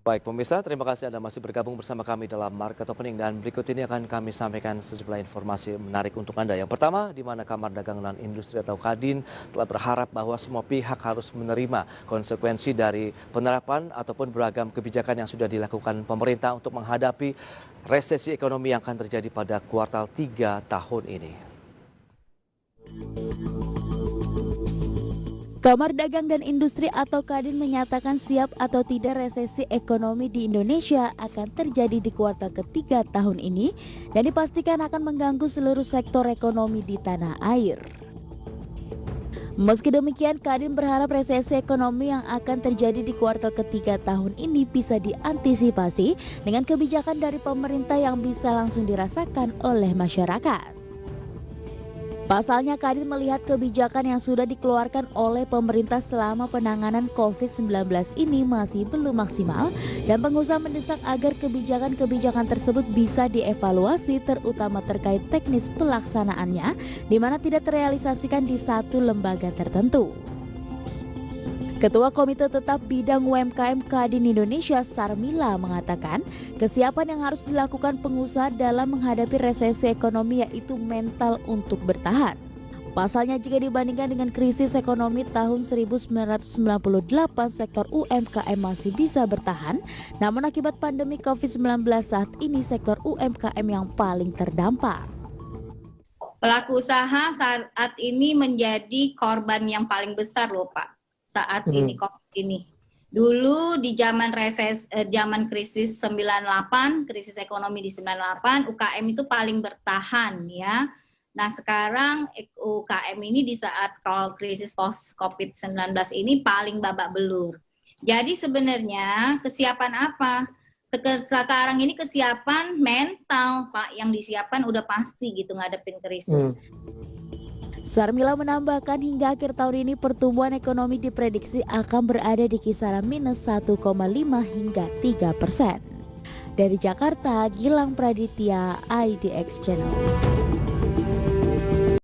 Baik pemirsa, terima kasih Anda masih bergabung bersama kami dalam Market Opening dan berikut ini akan kami sampaikan sejumlah informasi menarik untuk Anda. Yang pertama, di mana Kamar Dagang dan Industri atau Kadin telah berharap bahwa semua pihak harus menerima konsekuensi dari penerapan ataupun beragam kebijakan yang sudah dilakukan pemerintah untuk menghadapi resesi ekonomi yang akan terjadi pada kuartal 3 tahun ini. Kamar Dagang dan Industri atau Kadin menyatakan siap atau tidak resesi ekonomi di Indonesia akan terjadi di kuartal ketiga tahun ini dan dipastikan akan mengganggu seluruh sektor ekonomi di tanah air. Meski demikian, Kadin berharap resesi ekonomi yang akan terjadi di kuartal ketiga tahun ini bisa diantisipasi dengan kebijakan dari pemerintah yang bisa langsung dirasakan oleh masyarakat. Pasalnya, Kadin melihat kebijakan yang sudah dikeluarkan oleh pemerintah selama penanganan COVID-19 ini masih belum maksimal dan pengusaha mendesak agar kebijakan-kebijakan tersebut bisa dievaluasi terutama terkait teknis pelaksanaannya di mana tidak terrealisasikan di satu lembaga tertentu. Ketua Komite Tetap Bidang UMKM Kadin Indonesia Sarmila mengatakan kesiapan yang harus dilakukan pengusaha dalam menghadapi resesi ekonomi yaitu mental untuk bertahan. Pasalnya jika dibandingkan dengan krisis ekonomi tahun 1998 sektor UMKM masih bisa bertahan, namun akibat pandemi COVID-19 saat ini sektor UMKM yang paling terdampak. Pelaku usaha saat ini menjadi korban yang paling besar loh Pak. Saat ini COVID ini. Dulu di zaman zaman krisis 98, krisis ekonomi di 98, UKM itu paling bertahan ya. Nah, sekarang UKM ini di saat krisis post COVID-19 ini paling babak belur. Jadi sebenarnya kesiapan apa? Sekarang ini kesiapan mental, Pak, yang disiapkan udah pasti gitu ngadepin krisis. Sarmila menambahkan hingga akhir tahun ini pertumbuhan ekonomi diprediksi akan berada di kisaran minus 1,5 hingga 3%. Dari Jakarta, Gilang Praditya, IDX Channel.